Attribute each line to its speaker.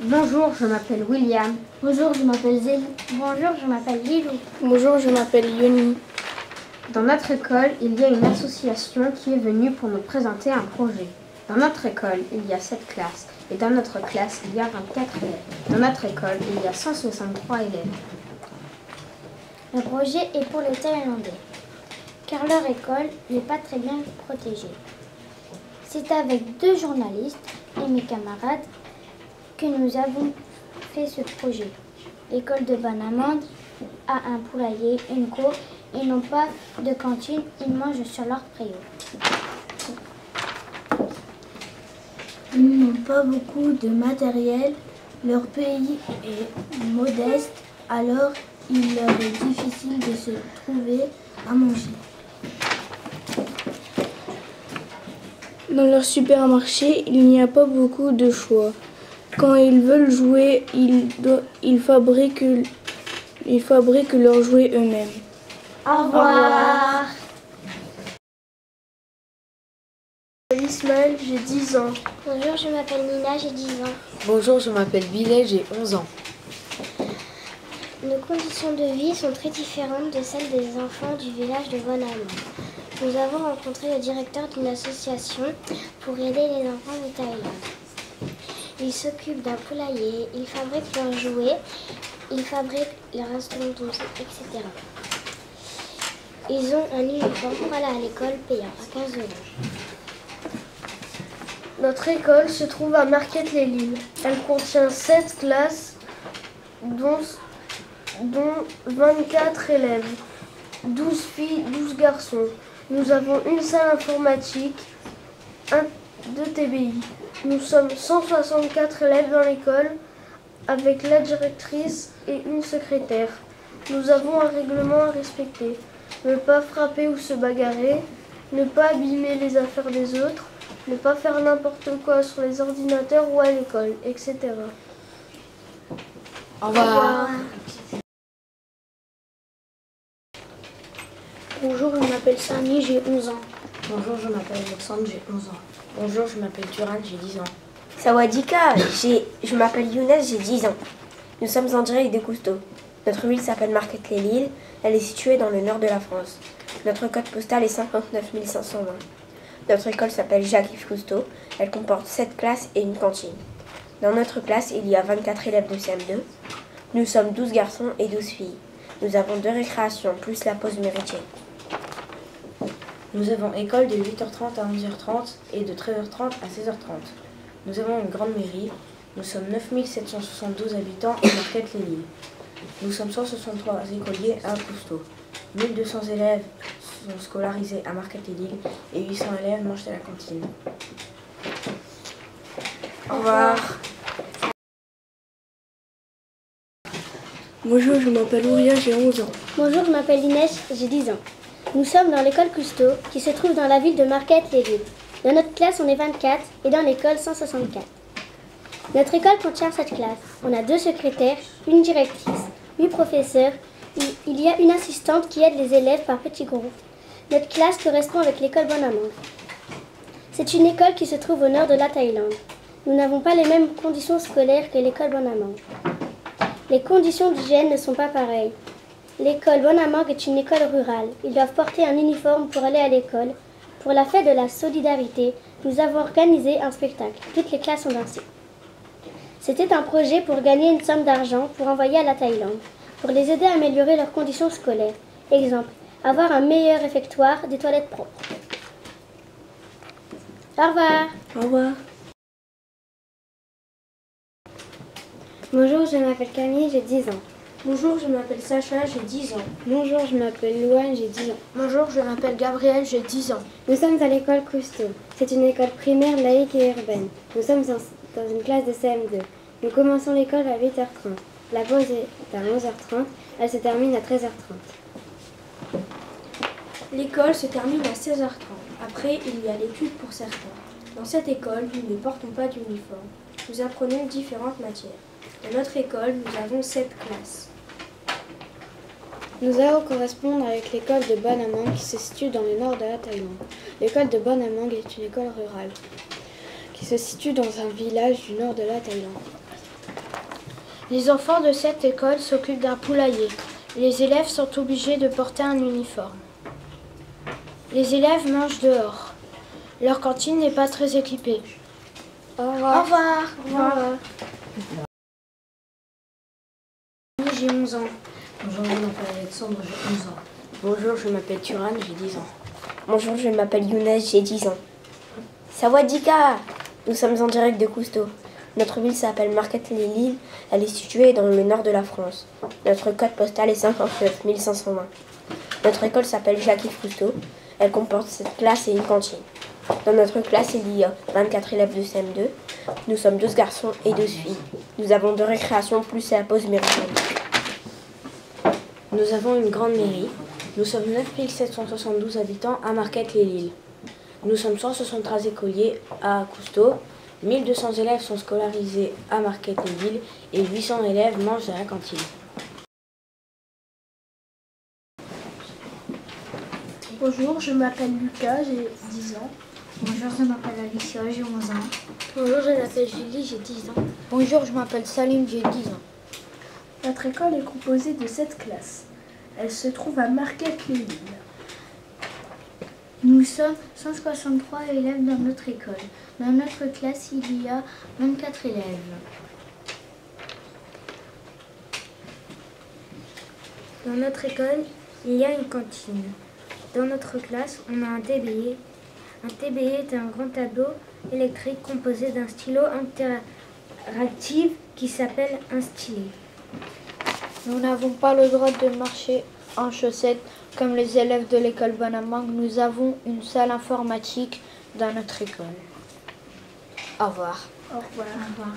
Speaker 1: Bonjour, je m'appelle William.
Speaker 2: Bonjour, je m'appelle Zélie.
Speaker 3: Bonjour, je m'appelle Lilou.
Speaker 4: Bonjour, je m'appelle Yoni.
Speaker 1: Dans notre école, il y a une association qui est venue pour nous présenter un projet. Dans notre école, il y a 7 classes et dans notre classe, il y a 24 élèves. Dans notre école, il y a 163 élèves.
Speaker 3: Le projet est pour les Thaïlandais, car leur école n'est pas très bien protégée. C'est avec 2 journalistes et mes camarades que nous avons fait ce projet. L'école de Bonamande a un poulailler, une cour. Ils n'ont pas de cantine, ils mangent sur leur préau.
Speaker 2: Ils n'ont pas beaucoup de matériel, leur pays est modeste, alors il leur est difficile de se trouver à manger.
Speaker 4: Dans leur supermarché, il n'y a pas beaucoup de choix. Quand ils veulent jouer, ils fabriquent leurs jouets eux-mêmes.
Speaker 3: Au revoir.
Speaker 4: Ismaël, j'ai 10 ans.
Speaker 3: Bonjour, je m'appelle Nina, j'ai 10 ans.
Speaker 5: Bonjour, je m'appelle Bilal, j'ai 11 ans.
Speaker 3: Nos conditions de vie sont très différentes de celles des enfants du village de Bonamande. Nous avons rencontré le directeur d'une association pour aider les enfants de Thaïlande. Ils s'occupent d'un poulailler, ils fabriquent leurs jouets, ils fabriquent leurs instruments de musique, etc. Ils ont un uniforme pour aller à l'école payant à 15 €.
Speaker 4: Notre école se trouve à Marquette-les-Lilles. Elle contient 7 classes, dont 24 élèves, 12 filles, 12 garçons. Nous avons une salle informatique, 2 TBI. Nous sommes 164 élèves dans l'école, avec la directrice et une secrétaire. Nous avons un règlement à respecter. Ne pas frapper ou se bagarrer, ne pas abîmer les affaires des autres, ne pas faire n'importe quoi sur les ordinateurs ou à l'école, etc.
Speaker 5: Au revoir.
Speaker 2: Bonjour, je m'appelle Samy, j'ai 11 ans.
Speaker 6: Bonjour, je m'appelle Alexandre, j'ai 11 ans. Bonjour, je m'appelle Turan, j'ai 10 ans.
Speaker 7: Sawadika, je m'appelle Younes, j'ai 10 ans. Nous sommes en direct de Cousteau. Notre ville s'appelle Marquette-les-Lilles. Elle est située dans le nord de la France. Notre code postal est 59 520. Notre école s'appelle Jacques-Yves Cousteau. Elle comporte 7 classes et une cantine. Dans notre classe, il y a 24 élèves de CM2. Nous sommes 12 garçons et 12 filles. Nous avons 2 récréations, plus la pause méridienne.
Speaker 6: Nous avons école de 8h30 à 11h30 et de 13h30 à 16h30. Nous avons une grande mairie. Nous sommes 9 772 habitants à Marquette-les-Lilles. Nous sommes 163 écoliers à Cousteau. 1200 élèves sont scolarisés à Marquette-les-Lilles et 800 élèves mangent à la cantine.
Speaker 5: Au revoir.
Speaker 4: Bonjour, je m'appelle Ouria, j'ai 11 ans.
Speaker 3: Bonjour, je m'appelle Inès, j'ai 10 ans. Nous sommes dans l'école Cousteau, qui se trouve dans la ville de Marquette-les-Lilles. Dans notre classe, on est 24 et dans l'école, 164. Notre école contient 7 classes. On a 2 secrétaires, une directrice, 8 professeurs. Il y a une assistante qui aide les élèves par petits groupes. Notre classe correspond avec l'école Bonamande. C'est une école qui se trouve au nord de la Thaïlande. Nous n'avons pas les mêmes conditions scolaires que l'école Bonamande. Les conditions d'hygiène ne sont pas pareilles. L'école Bonamande est une école rurale. Ils doivent porter un uniforme pour aller à l'école. Pour la fête de la solidarité, nous avons organisé un spectacle. Toutes les classes ont dansé. C'était un projet pour gagner une somme d'argent pour envoyer à la Thaïlande, pour les aider à améliorer leurs conditions scolaires. Exemple, avoir un meilleur réfectoire, des toilettes propres. Au revoir.
Speaker 4: Au revoir.
Speaker 3: Bonjour, je m'appelle Camille, j'ai 10 ans.
Speaker 2: Bonjour, je m'appelle Sacha, j'ai 10 ans.
Speaker 3: Bonjour, je m'appelle Louane, j'ai 10 ans.
Speaker 2: Bonjour, je m'appelle Gabriel, j'ai 10 ans.
Speaker 3: Nous sommes à l'école Cousteau. C'est une école primaire, laïque et urbaine. Nous sommes dans une classe de CM2. Nous commençons l'école à 8h30. La pause est à 11h30. Elle se termine à 13h30.
Speaker 2: L'école se termine à 16h30. Après, il y a l'étude pour certains. Dans cette école, nous ne portons pas d'uniforme. Nous apprenons différentes matières. Dans notre école, nous avons 7 classes.
Speaker 4: Nous allons correspondre avec l'école de Bonamande qui se situe dans le nord de la Thaïlande. L'école de Bonamande est une école rurale qui se situe dans un village du nord de la Thaïlande.
Speaker 8: Les enfants de cette école s'occupent d'un poulailler. Les élèves sont obligés de porter un uniforme. Les élèves mangent dehors. Leur cantine n'est pas très équipée.
Speaker 2: Au revoir.
Speaker 8: Au revoir.
Speaker 2: Au revoir.
Speaker 8: J'ai 11 ans.
Speaker 9: Bonjour, je m'appelle Alexandre, j'ai 11 ans.
Speaker 6: Bonjour, je m'appelle Turan, j'ai 10 ans.
Speaker 7: Bonjour, je m'appelle Younes, j'ai 10 ans. Sawadika! Nous sommes en direct de Cousteau. Notre ville s'appelle Marquette-les-Lilles. Elle est située dans le nord de la France. Notre code postal est 59 520. Notre école s'appelle Jacques-Yves Cousteau. Elle comporte 7 classes et une cantine. Dans notre classe, il y a 24 élèves de CM2. Nous sommes 12 garçons et 12 filles. Nous avons 2 récréations plus la pause méridienne.
Speaker 6: Nous avons une grande mairie. Nous sommes 9 772 habitants à Marquette-les-Lilles. Nous sommes 173 écoliers à Cousteau. 1200 élèves sont scolarisés à Marquette-les-Lilles et 800 élèves mangent à la cantine.
Speaker 8: Bonjour, je m'appelle Lucas, j'ai 10 ans.
Speaker 10: Bonjour, je m'appelle Alicia, j'ai 11 ans.
Speaker 3: Bonjour, je m'appelle Julie, j'ai 10 ans.
Speaker 8: Bonjour, je m'appelle Salim, j'ai 10 ans.
Speaker 11: Notre école est composée de 7 classes. Elle se trouve à Marquette-les-Lilles.
Speaker 10: Nous sommes 163 élèves dans notre école. Dans notre classe, il y a 24 élèves.
Speaker 2: Dans notre école, il y a une cantine. Dans notre classe, on a un TBE. Un TBE est un grand tableau électrique composé d'un stylo interactif qui s'appelle un stylet.
Speaker 8: Nous n'avons pas le droit de marcher en chaussettes comme les élèves de l'école Bonamang. Nous avons une salle informatique dans notre école. Au revoir.
Speaker 11: Au revoir.
Speaker 10: Au revoir.